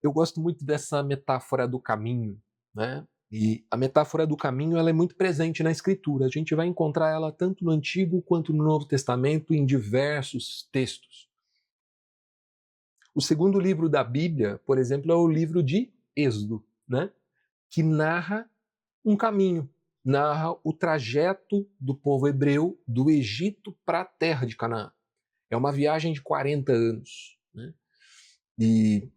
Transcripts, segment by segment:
Eu gosto muito dessa metáfora do caminho, né? E a metáfora do caminho ela é muito presente na Escritura. A gente vai encontrar ela tanto no Antigo quanto no Novo Testamento em diversos textos. O segundo livro da Bíblia, por exemplo, é o livro de Êxodo, né? Que narra um caminho, narra o trajeto do povo hebreu do Egito para a terra de Canaã. É uma viagem de 40 anos, né? E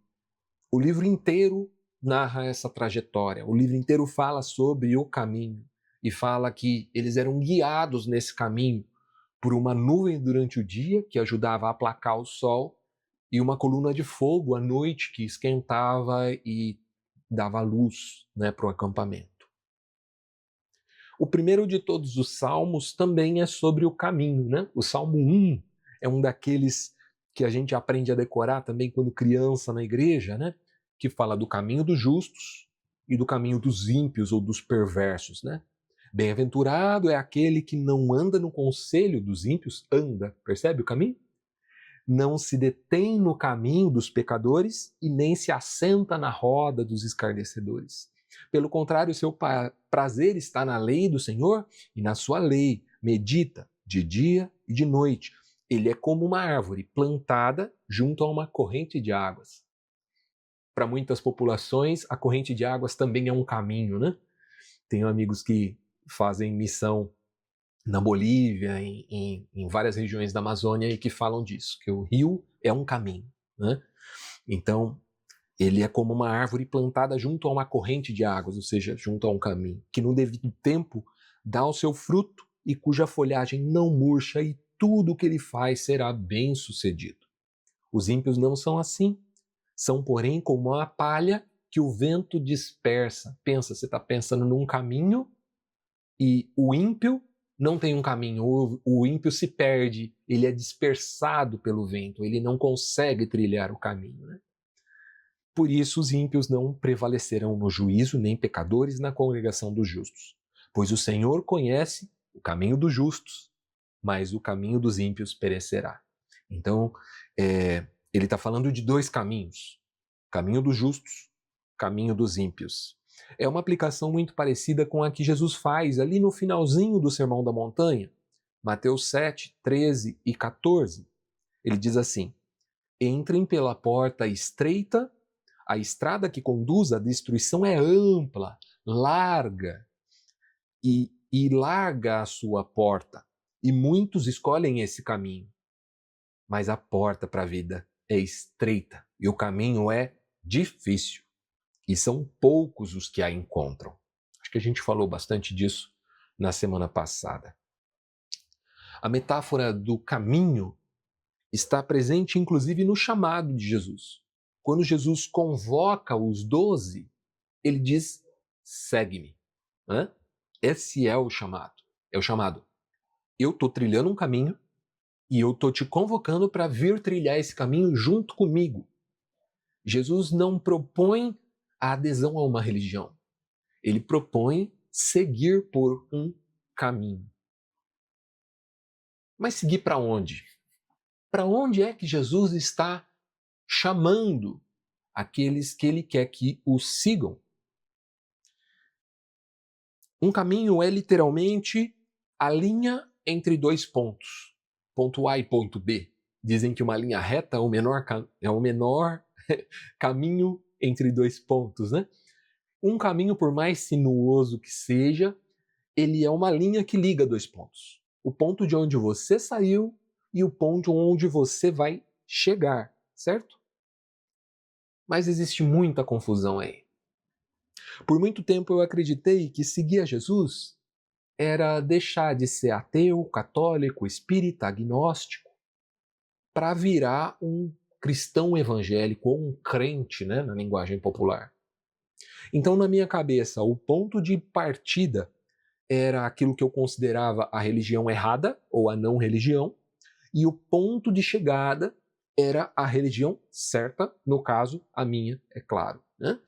o livro inteiro narra essa trajetória, o livro inteiro fala sobre o caminho e fala que eles eram guiados nesse caminho por uma nuvem durante o dia que ajudava a aplacar o sol e uma coluna de fogo à noite que esquentava e dava luz, né, para o acampamento. O primeiro de todos os salmos também é sobre o caminho, né? O Salmo 1 é um daqueles que a gente aprende a decorar também quando criança na igreja, né? Que fala do caminho dos justos e do caminho dos ímpios ou dos perversos, né? Bem-aventurado é aquele que não anda no conselho dos ímpios, anda, percebe o caminho? Não se detém no caminho dos pecadores e nem se assenta na roda dos escarnecedores. Pelo contrário, seu prazer está na lei do Senhor e na sua lei medita de dia e de noite. Ele é como uma árvore plantada junto a uma corrente de águas. Para muitas populações, a corrente de águas também é um caminho, né? Tenho amigos que fazem missão na Bolívia, em várias regiões da Amazônia e que falam disso, que o rio é um caminho, né? Então, ele é como uma árvore plantada junto a uma corrente de águas, ou seja, junto a um caminho, que no devido tempo dá o seu fruto e cuja folhagem não murcha e tudo o que ele faz será bem sucedido. Os ímpios não são assim, são porém como a palha que o vento dispersa. Pensa, você está pensando num caminho e o ímpio não tem um caminho, o ímpio se perde, ele é dispersado pelo vento, ele não consegue trilhar o caminho, né? Por isso os ímpios não prevalecerão no juízo, nem pecadores na congregação dos justos. Pois o Senhor conhece o caminho dos justos, mas o caminho dos ímpios perecerá. Então, ele está falando de dois caminhos: caminho dos justos, caminho dos ímpios. É uma aplicação muito parecida com a que Jesus faz ali no finalzinho do Sermão da Montanha, Mateus 7, 13 e 14. Ele diz assim: entrem pela porta estreita, a estrada que conduz à destruição é ampla, larga e larga a sua porta, e muitos escolhem esse caminho. Mas a porta para a vida é estreita e o caminho é difícil, e são poucos os que a encontram. Acho que a gente falou bastante disso na semana passada. A metáfora do caminho está presente inclusive no chamado de Jesus. Quando Jesus convoca os 12, ele diz: segue-me. Esse é o chamado. É o chamado. Eu estou trilhando um caminho e eu estou te convocando para vir trilhar esse caminho junto comigo. Jesus não propõe a adesão a uma religião. Ele propõe seguir por um caminho. Mas seguir para onde? Para onde é que Jesus está chamando aqueles que ele quer que o sigam? Um caminho é literalmente a linha entre dois pontos, ponto A e ponto B. Dizem que uma linha reta é o menor caminho entre dois pontos, né? Um caminho, por mais sinuoso que seja, ele é uma linha que liga dois pontos. O ponto de onde você saiu e o ponto onde você vai chegar, certo? Mas existe muita confusão aí. Por muito tempo eu acreditei que seguir a Jesus era deixar de ser ateu, católico, espírita, agnóstico, para virar um cristão evangélico ou um crente, né, na linguagem popular. Então, na minha cabeça, o ponto de partida era aquilo que eu considerava a religião errada ou a não religião, e o ponto de chegada era a religião certa, no caso, a minha, é claro, né?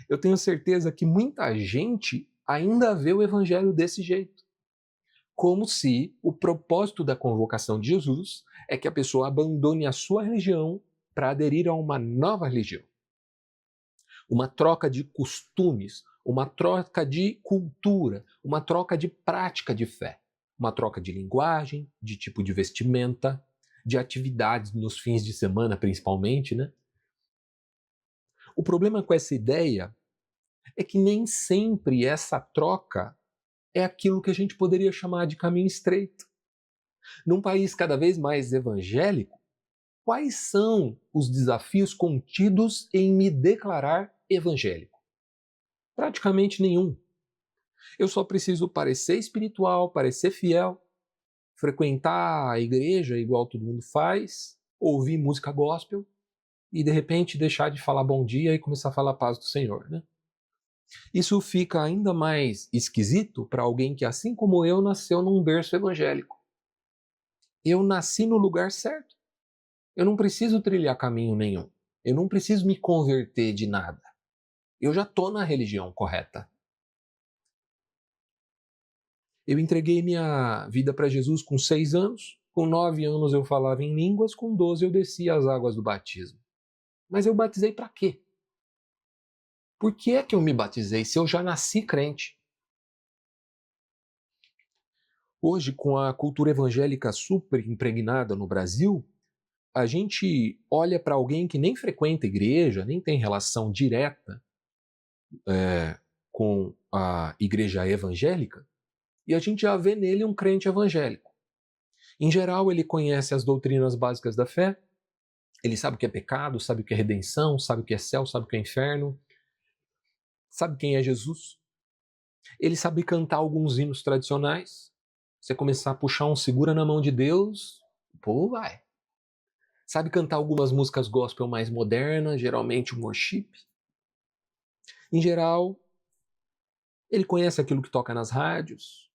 Eu tenho certeza que muita gente ainda vê o evangelho desse jeito. Como se o propósito da convocação de Jesus é que a pessoa abandone a sua religião para aderir a uma nova religião. uma troca de costumes, uma troca de cultura, uma troca de prática de fé, uma troca de linguagem, de tipo de vestimenta, de atividades nos fins de semana principalmente, né? O problema com essa ideia é que nem sempre essa troca é aquilo que a gente poderia chamar de caminho estreito. Num país cada vez mais evangélico, quais são os desafios contidos em me declarar evangélico? Praticamente nenhum. Eu só preciso parecer espiritual, parecer fiel, frequentar a igreja igual todo mundo faz, ouvir música gospel e de repente deixar de falar bom dia e começar a falar a paz do Senhor, né? Isso fica ainda mais esquisito para alguém que, assim como eu, nasceu num berço evangélico. Eu nasci no lugar certo. Eu não preciso trilhar caminho nenhum. Eu não preciso me converter de nada. Eu já estou na religião correta. Eu entreguei minha vida para Jesus com 6 anos. Com 9 anos eu falava em línguas. Com 12 eu descia as águas do batismo. Mas eu batizei para quê? Por que é que eu me batizei se eu já nasci crente? Hoje, com a cultura evangélica super impregnada no Brasil, a gente olha para alguém que nem frequenta igreja, nem tem relação direta com a igreja evangélica, e a gente já vê nele um crente evangélico. Em geral, ele conhece as doutrinas básicas da fé, ele sabe o que é pecado, sabe o que é redenção, sabe o que é céu, sabe o que é inferno, sabe quem é Jesus. Ele sabe cantar alguns hinos tradicionais. Você começar a puxar um segura na mão de Deus, o povo vai. Sabe cantar algumas músicas gospel mais modernas, geralmente um worship. Em geral, ele conhece aquilo que toca nas rádios.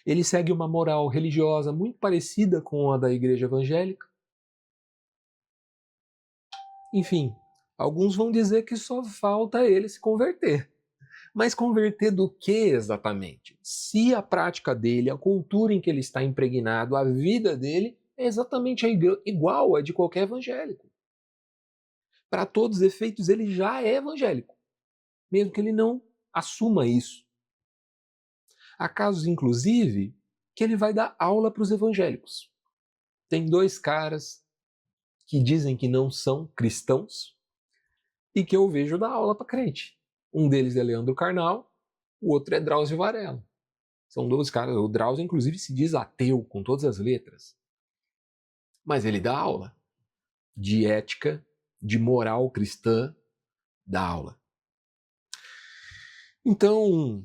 Ele segue uma moral religiosa muito parecida com a da igreja evangélica. Enfim, alguns vão dizer que só falta ele se converter. Mas converter do que exatamente? Se a prática dele, a cultura em que ele está impregnado, a vida dele é exatamente igual à de qualquer evangélico. Para todos os efeitos, ele já é evangélico, mesmo que ele não assuma isso. Há casos, inclusive, que ele vai dar aula para os evangélicos. Tem 2 caras que dizem que não são cristãos e que eu vejo dar aula para crente. Um deles é Leandro Carnal, o outro é Drauzio Varela. São 2 caras, o Drauzio inclusive se diz ateu com todas as letras. Mas ele dá aula de ética, de moral cristã, dá aula. Então,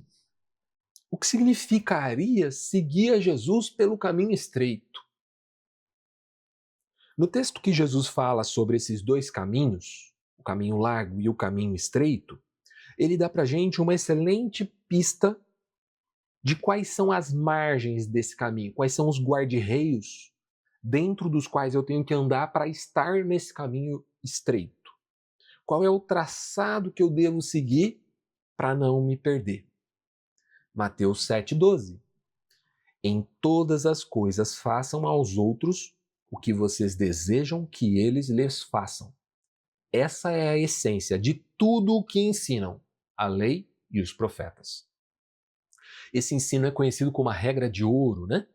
o que significaria seguir a Jesus pelo caminho estreito? No texto que Jesus fala sobre esses 2 caminhos, o caminho largo e o caminho estreito, ele dá pra gente uma excelente pista de quais são as margens desse caminho, quais são os guarda-reios dentro dos quais eu tenho que andar para estar nesse caminho estreito. Qual é o traçado que eu devo seguir para não me perder? Mateus 7,12. Em todas as coisas façam aos outros o que vocês desejam que eles lhes façam. Essa é a essência de tudo o que ensinam a lei e os profetas. Esse ensino é conhecido como a regra de ouro, né?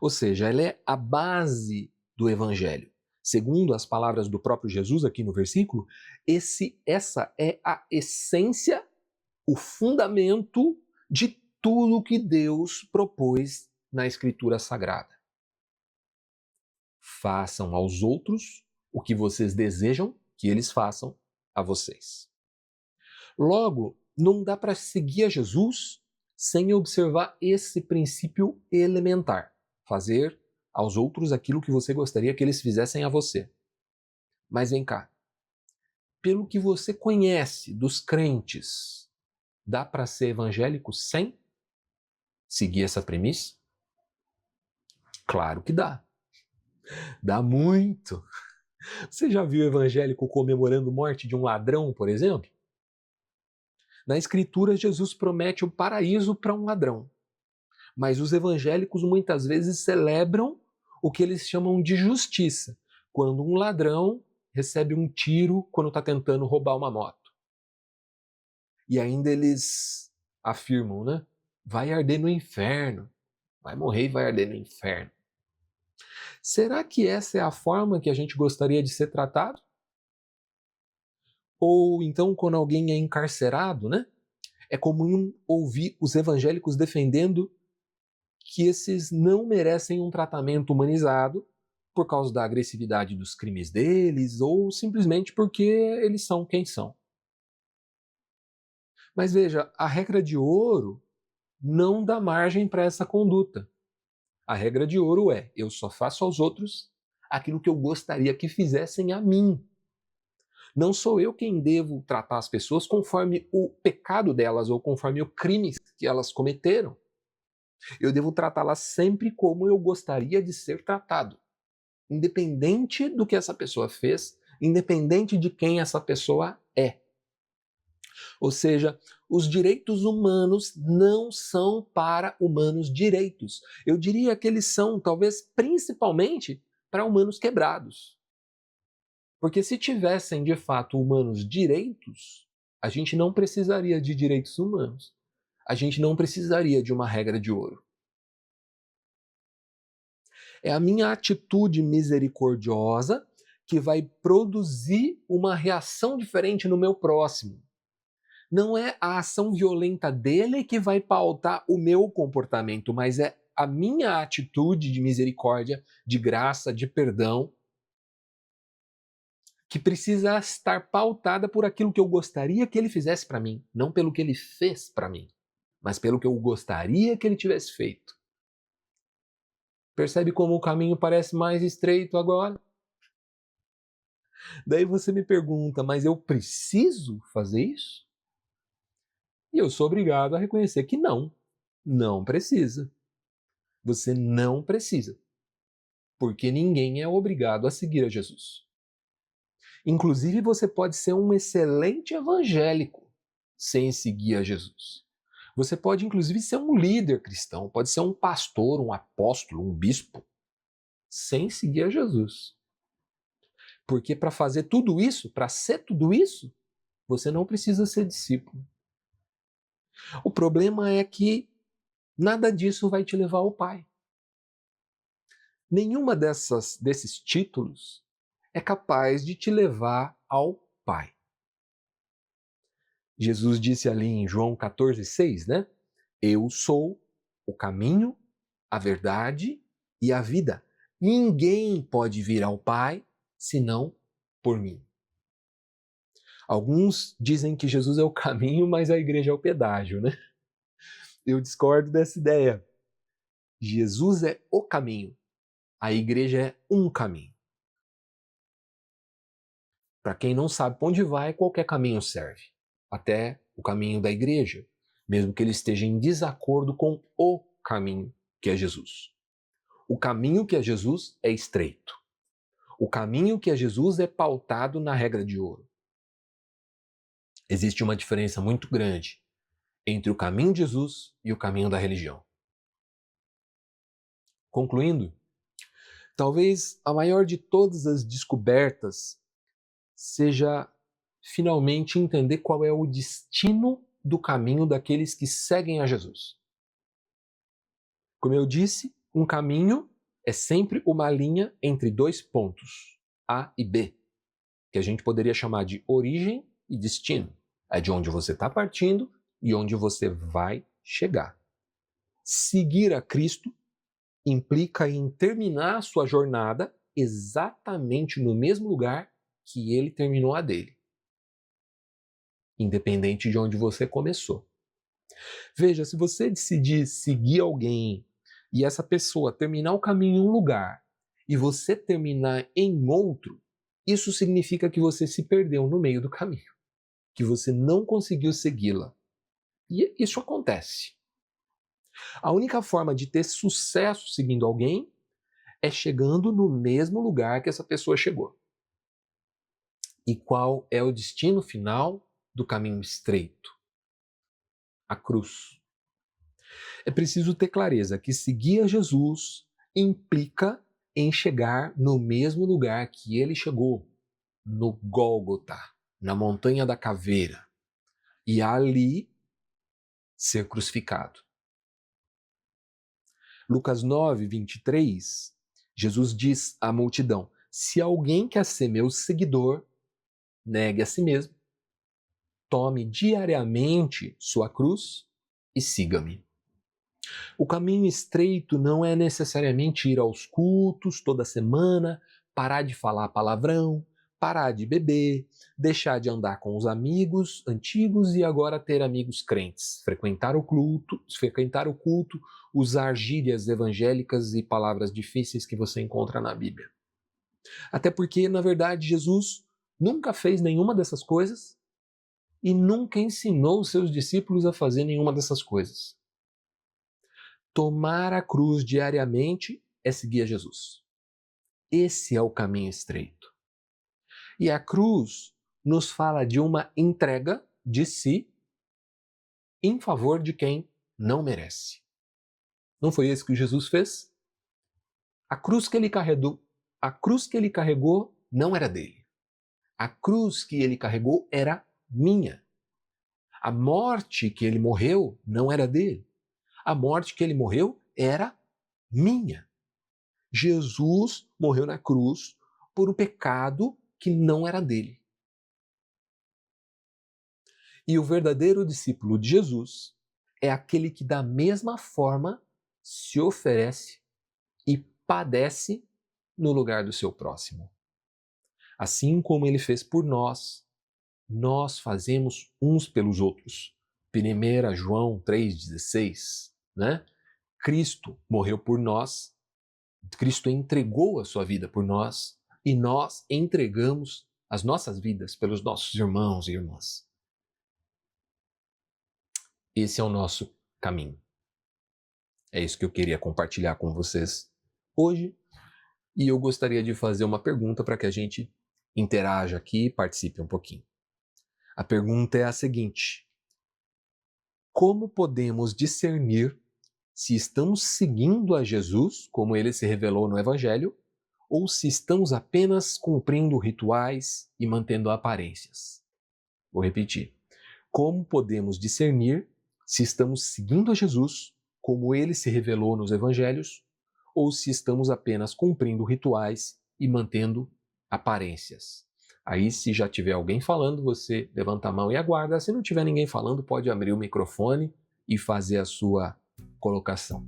Ou seja, ela é a base do evangelho. Segundo as palavras do próprio Jesus aqui no versículo, essa é a essência, o fundamento de tudo que Deus propôs na Escritura Sagrada. Façam aos outros o que vocês desejam que eles façam a vocês. Logo, não dá para seguir a Jesus sem observar esse princípio elementar. Fazer aos outros aquilo que você gostaria que eles fizessem a você. Mas vem cá. Pelo que você conhece dos crentes, dá para ser evangélico sem seguir essa premissa? Claro que dá. Dá muito. Você já viu evangélico comemorando a morte de um ladrão, por exemplo? Na Escritura, Jesus promete o paraíso para um ladrão. Mas os evangélicos muitas vezes celebram o que eles chamam de justiça, quando um ladrão recebe um tiro quando está tentando roubar uma moto. E ainda eles afirmam, né? Vai arder no inferno, vai morrer e vai arder no inferno. Será que essa é a forma que a gente gostaria de ser tratado? Ou então, quando alguém é encarcerado, né? É comum ouvir os evangélicos defendendo que esses não merecem um tratamento humanizado por causa da agressividade dos crimes deles ou simplesmente porque eles são quem são. Mas veja, a regra de ouro não dá margem para essa conduta. A regra de ouro é: eu só faço aos outros aquilo que eu gostaria que fizessem a mim. Não sou eu quem devo tratar as pessoas conforme o pecado delas ou conforme o crime que elas cometeram. Eu devo tratá-las sempre como eu gostaria de ser tratado, independente do que essa pessoa fez, independente de quem essa pessoa é. Ou seja, os direitos humanos não são para humanos direitos. Eu diria que eles são, talvez, principalmente para humanos quebrados. Porque se tivessem, de fato, humanos direitos, a gente não precisaria de direitos humanos. A gente não precisaria de uma regra de ouro. É a minha atitude misericordiosa que vai produzir uma reação diferente no meu próximo. Não é a ação violenta dele que vai pautar o meu comportamento, mas é a minha atitude de misericórdia, de graça, de perdão, que precisa estar pautada por aquilo que eu gostaria que ele fizesse para mim, não pelo que ele fez para mim, mas pelo que eu gostaria que ele tivesse feito. Percebe como o caminho parece mais estreito agora? Daí você me pergunta, mas eu preciso fazer isso? E eu sou obrigado a reconhecer que não precisa. Você não precisa. Porque ninguém é obrigado a seguir a Jesus. Inclusive, você pode ser um excelente evangélico sem seguir a Jesus. Você pode, inclusive, ser um líder cristão, pode ser um pastor, um apóstolo, um bispo, sem seguir a Jesus. Porque para fazer tudo isso, para ser tudo isso, você não precisa ser discípulo. O problema é que nada disso vai te levar ao Pai. Nenhuma desses títulos é capaz de te levar ao Pai. Jesus disse ali em João 14,6, né? Eu sou o caminho, a verdade e a vida. Ninguém pode vir ao Pai senão por mim. Alguns dizem que Jesus é o caminho, mas a igreja é o pedágio, né? Eu discordo dessa ideia. Jesus é o caminho, a igreja é um caminho. Para quem não sabe para onde vai, qualquer caminho serve. Até o caminho da igreja, mesmo que ele esteja em desacordo com o caminho que é Jesus. O caminho que é Jesus é estreito. O caminho que é Jesus é pautado na regra de ouro. Existe uma diferença muito grande entre o caminho de Jesus e o caminho da religião. Concluindo, talvez a maior de todas as descobertas seja finalmente entender qual é o destino do caminho daqueles que seguem a Jesus. Como eu disse, um caminho é sempre uma linha entre dois pontos, A e B, que a gente poderia chamar de origem e destino. É de onde você está partindo e onde você vai chegar. Seguir a Cristo implica em terminar a sua jornada exatamente no mesmo lugar que ele terminou a dele, independente de onde você começou. Veja, se você decidir seguir alguém e essa pessoa terminar o caminho em um lugar e você terminar em outro, isso significa que você se perdeu no meio do caminho, que você não conseguiu segui-la. E isso acontece. A única forma de ter sucesso seguindo alguém é chegando no mesmo lugar que essa pessoa chegou. E qual é o destino final do caminho estreito? A cruz. É preciso ter clareza que seguir a Jesus implica em chegar no mesmo lugar que ele chegou, no Gólgota, na Montanha da Caveira. e ali ser crucificado. Lucas 9, 23, Jesus diz à multidão: se alguém quer ser meu seguidor, negue a si mesmo, tome diariamente sua cruz e siga-me. O caminho estreito não é necessariamente ir aos cultos toda semana, parar de falar palavrão, parar de beber, deixar de andar com os amigos antigos e agora ter amigos crentes, frequentar o culto, usar gírias evangélicas e palavras difíceis que você encontra na Bíblia. Até porque, na verdade, Jesus nunca fez nenhuma dessas coisas e nunca ensinou os seus discípulos a fazer nenhuma dessas coisas. Tomar a cruz diariamente é seguir a Jesus. Esse é o caminho estreito. E a cruz nos fala de uma entrega de si em favor de quem não merece. Não foi isso que Jesus fez? A cruz que ele carregou não era dele. A cruz que ele carregou era minha. A morte que ele morreu não era dele. A morte que ele morreu era minha. Jesus morreu na cruz por um pecado que não era dele. E o verdadeiro discípulo de Jesus é aquele que da mesma forma se oferece e padece no lugar do seu próximo. Assim como ele fez por nós, nós fazemos uns pelos outros. 1 João 3,16, né? Cristo morreu por nós, Cristo entregou a sua vida por nós e nós entregamos as nossas vidas pelos nossos irmãos e irmãs. Esse é o nosso caminho. É isso que eu queria compartilhar com vocês hoje e eu gostaria de fazer uma pergunta para que a gente interaja aqui e participe um pouquinho. A pergunta é a seguinte: como podemos discernir se estamos seguindo a Jesus, como ele se revelou no Evangelho, ou se estamos apenas cumprindo rituais e mantendo aparências? Vou repetir. Como podemos discernir se estamos seguindo a Jesus, como ele se revelou nos Evangelhos, ou se estamos apenas cumprindo rituais e mantendo aparências? Aí, se já tiver alguém falando, você levanta a mão e aguarda. Se não tiver ninguém falando, pode abrir o microfone e fazer a sua colocação.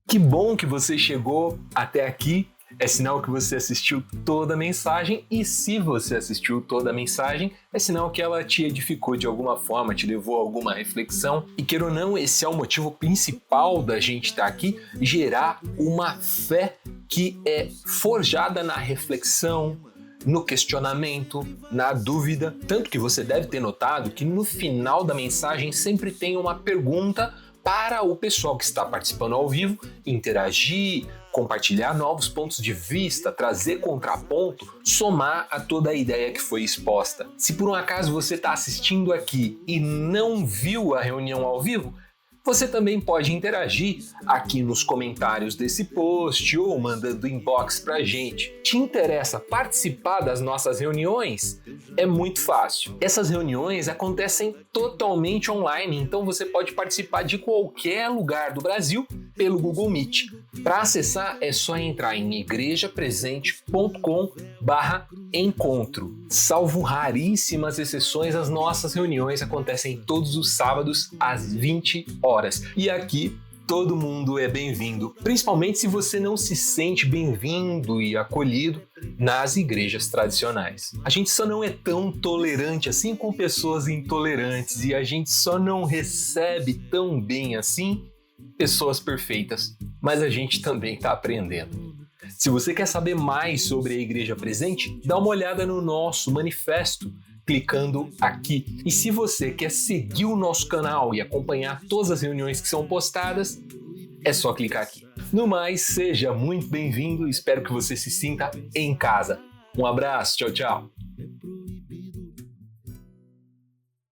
Que bom que você chegou até aqui. É sinal que você assistiu toda a mensagem, e se você assistiu toda a mensagem, é sinal que ela te edificou de alguma forma, te levou a alguma reflexão. E queira ou não, esse é o motivo principal da gente estar aqui, gerar uma fé que é forjada na reflexão, no questionamento, na dúvida. Tanto que você deve ter notado que no final da mensagem sempre tem uma pergunta para o pessoal que está participando ao vivo interagir, compartilhar novos pontos de vista, trazer contraponto, somar a toda a ideia que foi exposta. Se por um acaso você está assistindo aqui e não viu a reunião ao vivo, você também pode interagir aqui nos comentários desse post ou mandando inbox pra gente. Te interessa participar das nossas reuniões? É muito fácil. Essas reuniões acontecem totalmente online, então você pode participar de qualquer lugar do Brasil pelo Google Meet. Para acessar é só entrar em igrejapresente.com/encontro. Salvo raríssimas exceções, as nossas reuniões acontecem todos os sábados às 20 horas. E aqui todo mundo é bem-vindo, principalmente se você não se sente bem-vindo e acolhido nas igrejas tradicionais. A gente só não é tão tolerante assim com pessoas intolerantes e a gente só não recebe tão bem assim pessoas perfeitas, mas a gente também está aprendendo. Se você quer saber mais sobre a Igreja Presente, dá uma olhada no nosso manifesto, clicando aqui. E se você quer seguir o nosso canal e acompanhar todas as reuniões que são postadas, é só clicar aqui. No mais, seja muito bem-vindo e espero que você se sinta em casa. Um abraço, tchau, tchau!